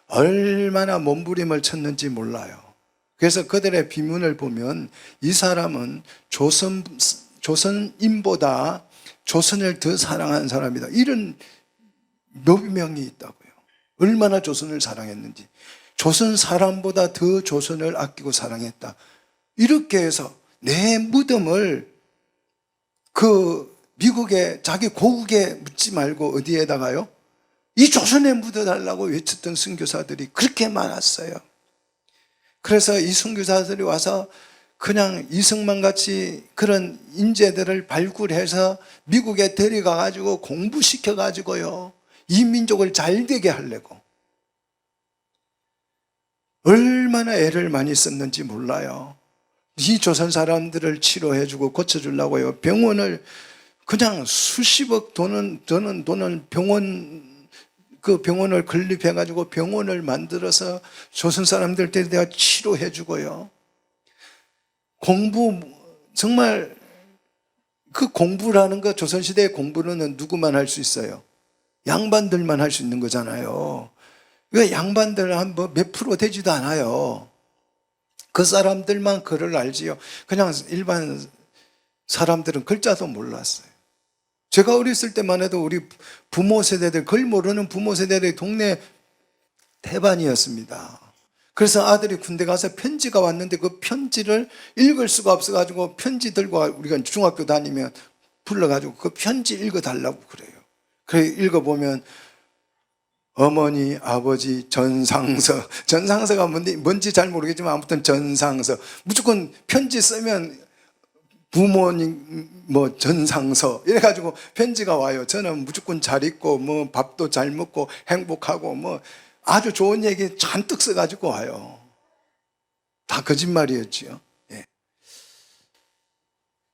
얼마나 몸부림을 쳤는지 몰라요. 그래서 그들의 비문을 보면 이 사람은 조선인보다 조선을 더 사랑하는 사람이다, 이런 묘명이 있다고요. 얼마나 조선을 사랑했는지. 조선 사람보다 더 조선을 아끼고 사랑했다. 이렇게 해서 내 무덤을 그 미국의 자기 고국에 묻지 말고 어디에다가요? 이 조선에 묻어달라고 외쳤던 선교사들이 그렇게 많았어요. 그래서 이 선교사들이 와서 그냥 이승만 같이 그런 인재들을 발굴해서 미국에 데려가 가지고 공부시켜 가지고요, 이 민족을 잘되게 하려고 얼마나 애를 많이 썼는지 몰라요. 이 조선 사람들을 치료해주고 고쳐주려고요, 병원을 그냥 수십억 돈을 그 병원을 건립해가지고 병원을 만들어서 조선 사람들 데려다 치료해주고요. 공부, 정말 그 공부라는 거, 조선시대의 공부는 누구만 할 수 있어요? 양반들만 할 수 있는 거잖아요. 왜 양반들 한 몇 프로 되지도 않아요. 그 사람들만 글을 알지요. 그냥 일반 사람들은 글자도 몰랐어요. 제가 어렸을 때만 해도 우리 부모 세대들, 글 모르는 부모 세대들이 동네 태반이었습니다. 그래서 아들이 군대 가서 편지가 왔는데 그 편지를 읽을 수가 없어가지고 편지 들고 우리가 중학교 다니면 불러가지고 그 편지 읽어달라고 그래요. 그래 읽어보면 어머니, 아버지, 전상서. 전상서가 뭔지 잘 모르겠지만 아무튼 전상서. 무조건 편지 쓰면 부모님 전상서 이래가지고 편지가 와요. 저는 무조건 잘 읽고 밥도 잘 먹고 행복하고 아주 좋은 얘기 잔뜩 써가지고 와요. 다 거짓말이었지요. 예.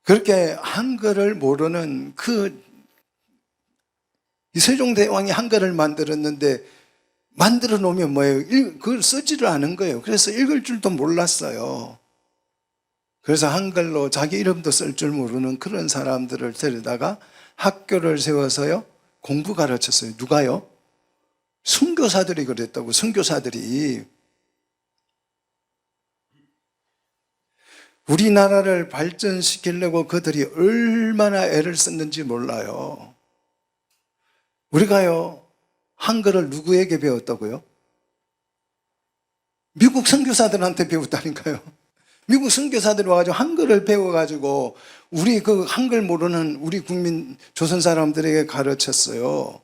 그렇게 한글을 모르는 이 세종대왕이 한글을 만들었는데 만들어 놓으면 뭐예요? 그걸 쓰지를 않은 거예요. 그래서 읽을 줄도 몰랐어요. 그래서 한글로 자기 이름도 쓸 줄 모르는 그런 사람들을 데려다가 학교를 세워서요, 공부 가르쳤어요. 누가요? 선교사들이 그랬다고. 선교사들이 우리나라를 발전시키려고 그들이 얼마나 애를 썼는지 몰라요. 우리가요, 한글을 누구에게 배웠다고요? 미국 선교사들한테 배웠다니까요. 미국 선교사들이 와가지고 한글을 배워가지고 우리 그 한글 모르는 우리 국민 조선 사람들에게 가르쳤어요.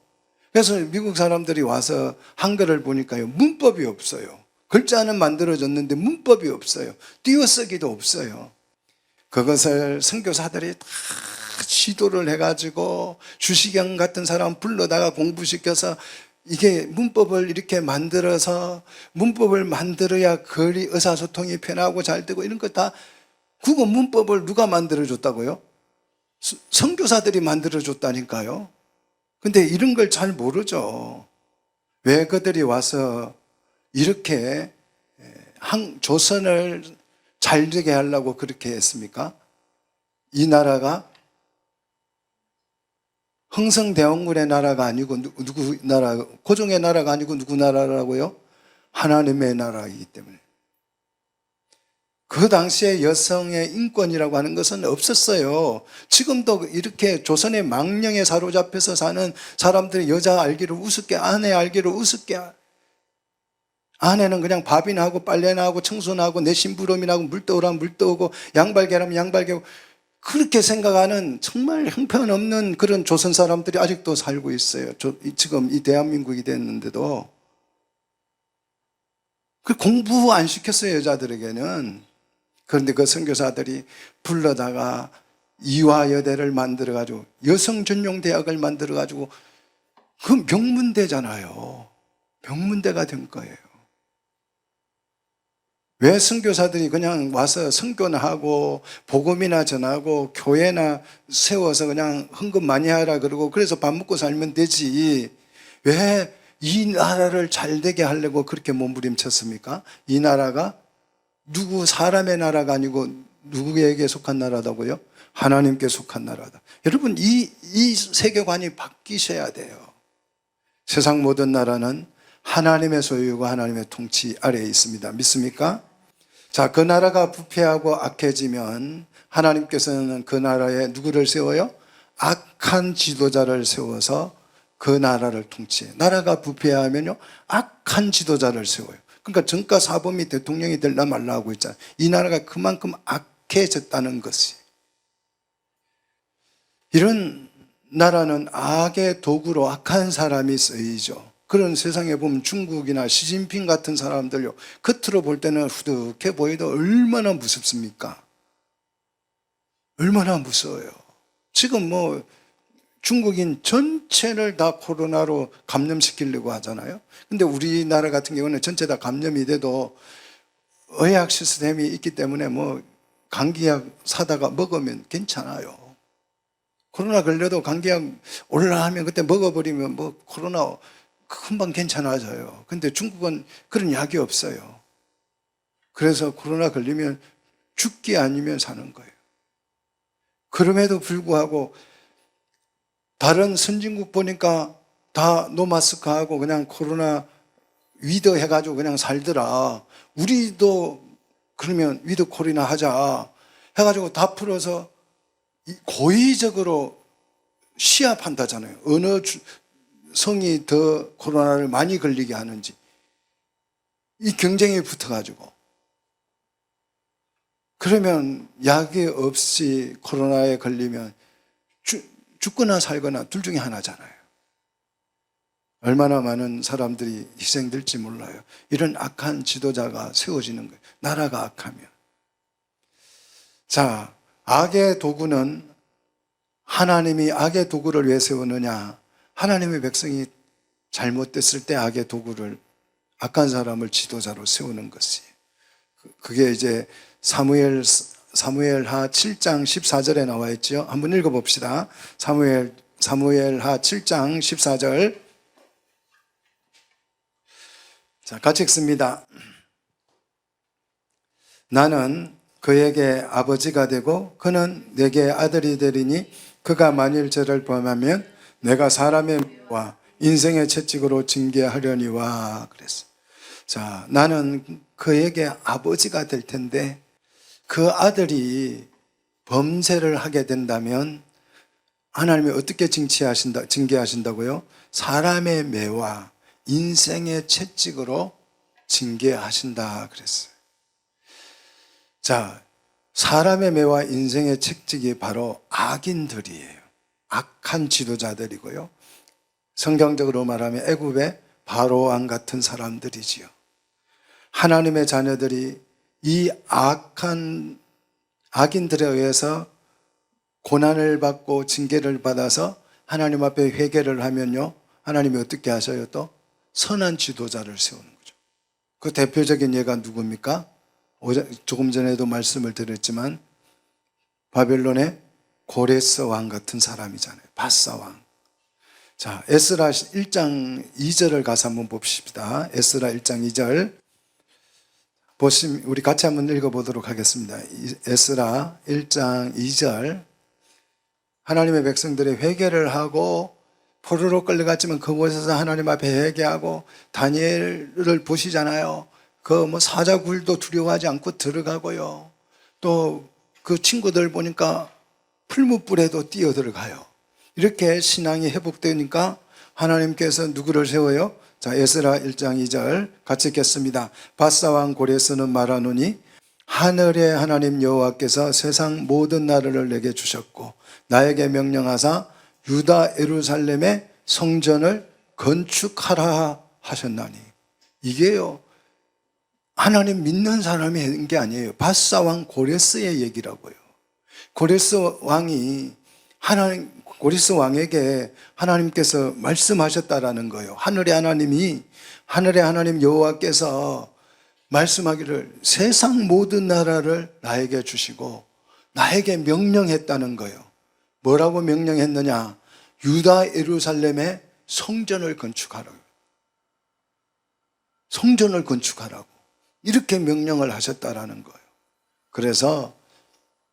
그래서 미국 사람들이 와서 한글을 보니까요, 문법이 없어요. 글자는 만들어졌는데 문법이 없어요. 띄어쓰기도 없어요. 그것을 선교사들이 다 시도를 해가지고 주시경 같은 사람 불러다가 공부시켜서 이게 문법을 이렇게 만들어서 문법을 만들어야 글이 의사소통이 편하고 잘 되고 이런 거 다 국어 문법을 누가 만들어줬다고요? 선교사들이 만들어줬다니까요. 근데 이런 걸 잘 모르죠. 왜 그들이 와서 이렇게 조선을 잘 되게 하려고 그렇게 했습니까? 이 나라가 흥성대원군의 나라가 아니고 누구 나라, 고종의 나라가 아니고 누구 나라라고요? 하나님의 나라이기 때문에. 그 당시에 여성의 인권이라고 하는 것은 없었어요. 지금도 이렇게 조선의 망령에 사로잡혀서 사는 사람들이 여자 알기를 우습게, 아내 알기를 우습게 아내는 그냥 밥이나 하고 빨래나 하고 청소나 하고 내 심부름이나 하고 물 떠오라면 물 떠오고 양발 개라면 양발 개고, 그렇게 생각하는 정말 형편없는 그런 조선 사람들이 아직도 살고 있어요. 지금 이 대한민국이 됐는데도. 공부 안 시켰어요, 여자들에게는. 그런데 그 선교사들이 불러다가 이화여대를 만들어가지고 여성 전용 대학을 만들어가지고 그 명문대잖아요. 명문대가 된 거예요. 왜 선교사들이 그냥 와서 선교나 하고 복음이나 전하고 교회나 세워서 그냥 헌금 많이 하라 그러고 그래서 밥 먹고 살면 되지, 왜 이 나라를 잘 되게 하려고 그렇게 몸부림쳤습니까? 이 나라가 누구 사람의 나라가 아니고 누구에게 속한 나라다고요? 하나님께 속한 나라다. 여러분, 이 세계관이 바뀌셔야 돼요. 세상 모든 나라는 하나님의 소유고 하나님의 통치 아래에 있습니다. 믿습니까? 자, 그 나라가 부패하고 악해지면 하나님께서는 그 나라에 누구를 세워요? 악한 지도자를 세워서 그 나라를 통치해요. 나라가 부패하면요, 악한 지도자를 세워요. 그러니까 정가 사범이 대통령이 될라 말라 하고 있잖아요. 이 나라가 그만큼 악해졌다는 것이. 이런 나라는 악의 도구로 악한 사람이 쓰이죠. 그런 세상에 보면 중국이나 시진핑 같은 사람들요, 겉으로 볼 때는 후득해 보여도 얼마나 무섭습니까? 얼마나 무서워요. 지금 뭐 중국인 전체를 다 코로나로 감염시키려고 하잖아요. 근데 우리나라 같은 경우는 전체 다 감염이 돼도 의학 시스템이 있기 때문에 뭐 감기약 사다가 먹으면 괜찮아요. 코로나 걸려도 감기약 올라하면 그때 먹어버리면 뭐 코로나 금방 괜찮아져요. 근데 중국은 그런 약이 없어요. 그래서 코로나 걸리면 죽기 아니면 사는 거예요. 그럼에도 불구하고 다른 선진국 보니까 다 노마스크 하고 그냥 코로나 위드 해가지고 그냥 살더라. 우리도 그러면 위드 코리나 하자 해가지고 다 풀어서 고의적으로 시합한다잖아요. 어느 성이 더 코로나를 많이 걸리게 하는지. 이 경쟁이 붙어가지고. 그러면 약이 없이 코로나에 걸리면 죽거나 살거나 둘 중에 하나잖아요. 얼마나 많은 사람들이 희생될지 몰라요. 이런 악한 지도자가 세워지는 거예요. 나라가 악하면. 자, 악의 도구는, 하나님이 악의 도구를 왜 세우느냐? 하나님의 백성이 잘못됐을 때 악의 도구를, 악한 사람을 지도자로 세우는 것이. 그게 이제 사무엘하 7장 14절에 나와 있죠. 한번 읽어봅시다. 사무엘하 7장 14절. 자, 같이 읽습니다. 나는 그에게 아버지가 되고 그는 내게 아들이 되리니 그가 만일 저를 범하면 내가 사람의 와 인생의 채찍으로 징계하려니와 그랬어. 자, 나는 그에게 아버지가 될 텐데 그 아들이 범죄를 하게 된다면 하나님이 어떻게 징계하신다고요? 사람의 매와 인생의 채찍으로 징계하신다 그랬어요. 자, 사람의 매와 인생의 채찍이 바로 악인들이에요. 악한 지도자들이고요. 성경적으로 말하면 애굽의 바로왕 같은 사람들이지요. 하나님의 자녀들이 이 악한 악인들에 의해서 고난을 받고 징계를 받아서 하나님 앞에 회개를 하면요, 하나님이 어떻게 하셔요? 또 선한 지도자를 세우는 거죠. 그 대표적인 예가 누굽니까? 조금 전에도 말씀을 드렸지만 바벨론의 고레스 왕 같은 사람이잖아요. 바사 왕. 자, 에스라 1장 2절을 가서 한번 봅시다. 에스라 1장 2절. 우리 같이 한번 읽어보도록 하겠습니다. 에스라 1장 2절. 하나님의 백성들이 회개를 하고 포로로 끌려갔지만 그곳에서 하나님 앞에 회개하고 다니엘을 보시잖아요. 그 뭐 사자굴도 두려워하지 않고 들어가고요. 또 그 친구들 보니까 풀무불에도 뛰어 들어가요. 이렇게 신앙이 회복되니까 하나님께서 누구를 세워요? 자, 에스라 1장 2절 같이 읽겠습니다. 바사왕 고레스는 말하노니 하늘의 하나님 여호와께서 세상 모든 나라를 내게 주셨고 나에게 명령하사 유다 예루살렘의 성전을 건축하라 하셨나니. 이게요, 하나님 믿는 사람이 한 게 아니에요. 바사왕 고레스의 얘기라고요. 고레스 왕에게 하나님께서 말씀하셨다라는 거예요. 하늘의 하나님 여호와께서 말씀하기를 세상 모든 나라를 나에게 주시고 나에게 명령했다는 거예요. 뭐라고 명령했느냐? 유다 예루살렘에 성전을 건축하라고. 성전을 건축하라고. 이렇게 명령을 하셨다라는 거예요. 그래서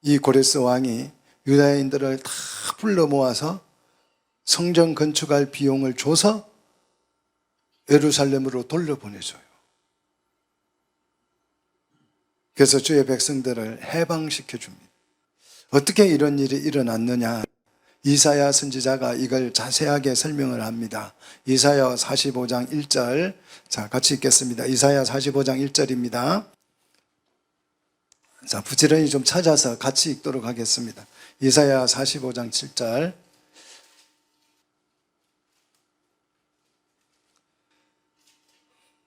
이 고레스 왕이 유다인들을 다 불러 모아서 성전 건축할 비용을 줘서 예루살렘으로 돌려보내줘요. 그래서 주의 백성들을 해방시켜 줍니다. 어떻게 이런 일이 일어났느냐? 이사야 선지자가 이걸 자세하게 설명을 합니다. 이사야 45장 1절, 자, 같이 읽겠습니다. 이사야 45장 1절입니다. 자, 부지런히 좀 찾아서 같이 읽도록 하겠습니다. 이사야 45장 7절.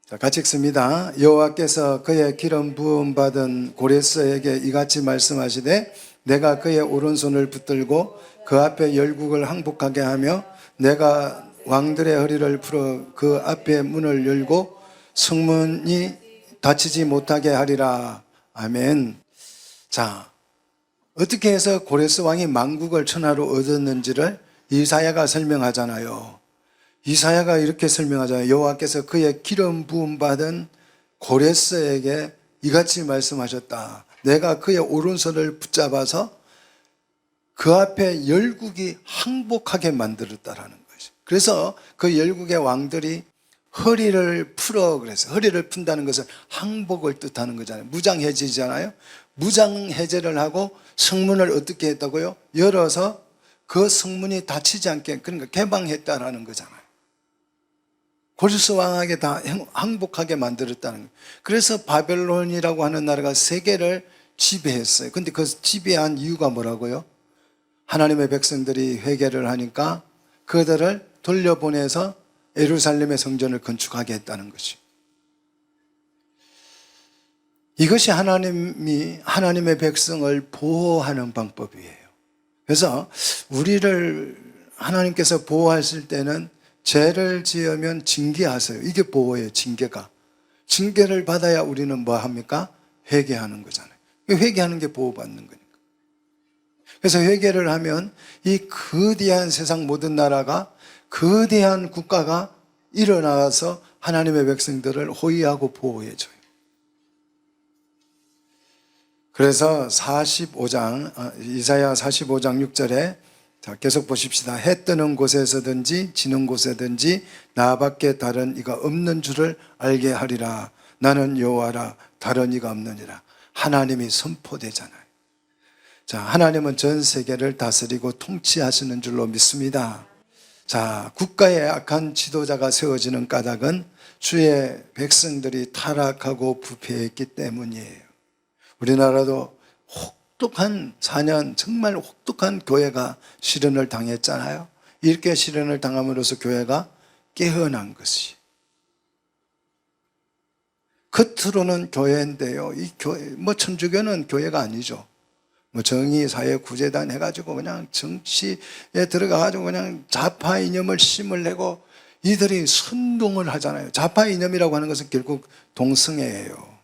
자, 같이 읽습니다. 여호와께서 그의 기름 부음 받은 고레스에게 이같이 말씀하시되 내가 그의 오른손을 붙들고 그 앞에 열국을 항복하게 하며 내가 왕들의 허리를 풀어 그 앞에 문을 열고 성문이 닫히지 못하게 하리라. 아멘. 자, 어떻게 해서 고레스 왕이 만국을 천하로 얻었는지를 이사야가 설명하잖아요. 이사야가 이렇게 설명하잖아요. 여호와께서 그의 기름 부음 받은 고레스에게 이같이 말씀하셨다. 내가 그의 오른손을 붙잡아서 그 앞에 열국이 항복하게 만들었다라는 것이. 그래서 그 열국의 왕들이 허리를 풀어 그래서 허리를 푼다는 것은 항복을 뜻하는 거잖아요. 무장해제잖아요. 무장해제를 하고 성문을 어떻게 했다고요? 열어서 그 성문이 닫히지 않게, 그러니까 개방했다라는 거잖아요. 고레스 왕에게 다 항복하게 만들었다는 거예요. 그래서 바벨론이라고 하는 나라가 세계를 지배했어요. 근데 그 지배한 이유가 뭐라고요? 하나님의 백성들이 회개를 하니까 그들을 돌려보내서 예루살렘의 성전을 건축하게 했다는 것이. 이것이 하나님의 백성을 보호하는 방법이에요. 그래서 우리를 하나님께서 보호하실 때는 죄를 지으면 징계하세요. 이게 보호예요, 징계가. 징계를 받아야 우리는 뭐 합니까? 회개하는 거잖아요. 회개하는 게 보호받는 거니까. 그래서 회개를 하면 이 거대한 세상 모든 나라가, 거대한 국가가 일어나서 하나님의 백성들을 호위하고 보호해줘요. 그래서 이사야 45장 6절에 자, 계속 보십시다. 해 뜨는 곳에서든지 지는 곳에든지 나밖에 다른 이가 없는 줄을 알게 하리라. 나는 여호와라 다른 이가 없느니라. 하나님이 선포되잖아요. 자, 하나님은 전 세계를 다스리고 통치하시는 줄로 믿습니다. 자, 국가의 악한 지도자가 세워지는 까닭은 주의 백성들이 타락하고 부패했기 때문이에요. 우리나라도 혹독한 4년 정말 혹독한 교회가 시련을 당했잖아요. 이렇게 시련을 당함으로써 교회가 깨어난 것이. 겉으로는 교회인데요. 이 교회, 천주교는 교회가 아니죠. 정의사회구제단 해가지고 그냥 정치에 들어가가지고 그냥 좌파 이념을 심을 내고 이들이 선동을 하잖아요. 좌파 이념이라고 하는 것은 결국 동성애예요.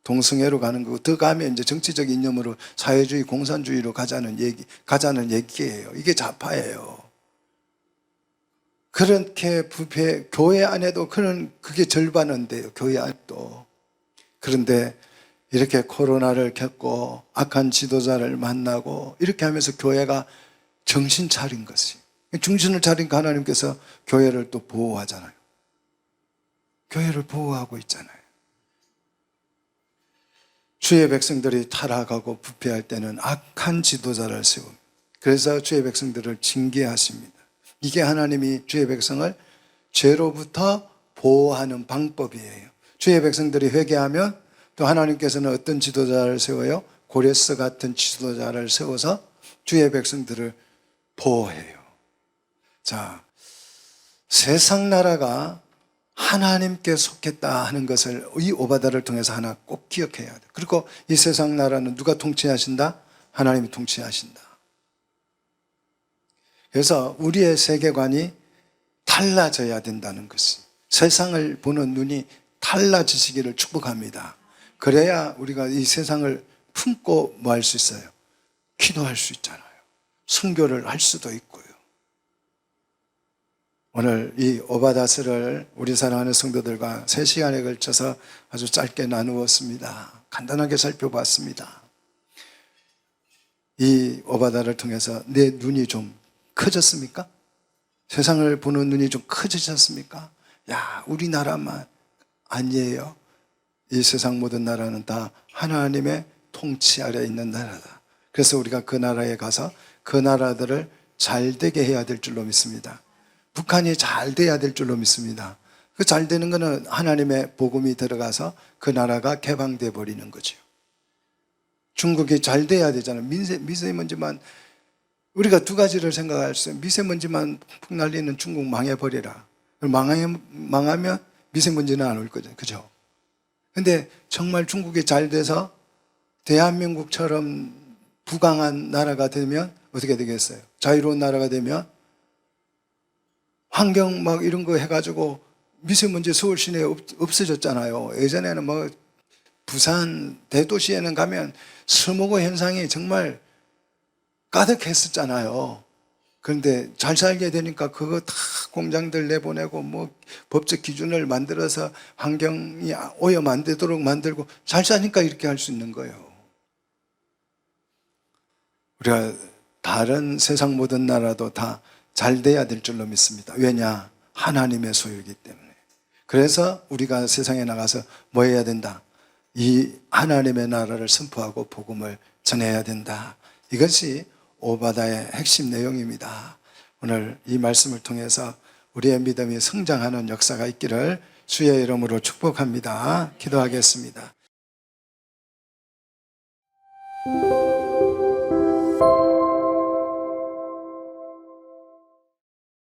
동성애로 가는 거고, 더 가면 이제 정치적 이념으로 사회주의, 공산주의로 가자는 얘기예요. 이게 좌파예요. 그렇게 부패, 교회 안에도 그게 절반은 돼요. 교회 안에도. 그런데 이렇게 코로나를 겪고 악한 지도자를 만나고 이렇게 하면서 교회가 정신 차린 것이. 정신을 차린 하나님께서 교회를 또 보호하잖아요. 교회를 보호하고 있잖아요. 주의 백성들이 타락하고 부패할 때는 악한 지도자를 세웁니다. 그래서 주의 백성들을 징계하십니다. 이게 하나님이 주의 백성을 죄로부터 보호하는 방법이에요. 주의 백성들이 회개하면 또 하나님께서는 어떤 지도자를 세워요? 고레스 같은 지도자를 세워서 주의 백성들을 보호해요. 자, 세상 나라가 하나님께 속했다 하는 것을 이 오바다를 통해서 하나 꼭 기억해야 돼요. 그리고 이 세상 나라는 누가 통치하신다? 하나님이 통치하신다. 그래서 우리의 세계관이 달라져야 된다는 것이, 세상을 보는 눈이 달라지시기를 축복합니다. 그래야 우리가 이 세상을 품고 뭐 할 수 있어요? 기도할 수 있잖아요. 선교를 할 수도 있고요. 오늘 이 오바다스를 우리 사랑하는 성도들과 3시간에 걸쳐서 아주 짧게 나누었습니다. 간단하게 살펴봤습니다. 이 오바다를 통해서 내 눈이 좀 커졌습니까? 세상을 보는 눈이 좀 커지셨습니까? 야, 우리나라만 아니에요. 이 세상 모든 나라는 다 하나님의 통치 아래 있는 나라다. 그래서 우리가 그 나라에 가서 그 나라들을 잘 되게 해야 될 줄로 믿습니다. 북한이 잘 돼야 될 줄로 믿습니다. 그 잘 되는 것은 하나님의 복음이 들어가서 그 나라가 개방돼 버리는 거죠. 중국이 잘 돼야 되잖아요. 미세먼지만, 우리가 두 가지를 생각할 수 있어요. 미세먼지만 푹 날리는 중국 망해버리라. 망하면 미세먼지는 안 올 거죠. 그죠? 근데 정말 중국이 잘 돼서 대한민국처럼 부강한 나라가 되면 어떻게 되겠어요? 자유로운 나라가 되면 환경 막 이런 거 해가지고 미세먼지 서울 시내에 없어졌잖아요. 예전에는 뭐 부산 대도시에는 가면 스모그 현상이 정말 가득했었잖아요. 그런데 잘 살게 되니까 그거 다 공장들 내보내고 뭐 법적 기준을 만들어서 환경이 오염 안 되도록 만들고 잘 사니까 이렇게 할 수 있는 거예요. 우리가 다른 세상 모든 나라도 다 잘 돼야 될 줄로 믿습니다. 왜냐? 하나님의 소유이기 때문에. 그래서 우리가 세상에 나가서 뭐 해야 된다? 이 하나님의 나라를 선포하고 복음을 전해야 된다. 이것이 오바다의 핵심 내용입니다. 오늘 이 말씀을 통해서 우리의 믿음이 성장하는 역사가 있기를 주의 이름으로 축복합니다. 기도하겠습니다.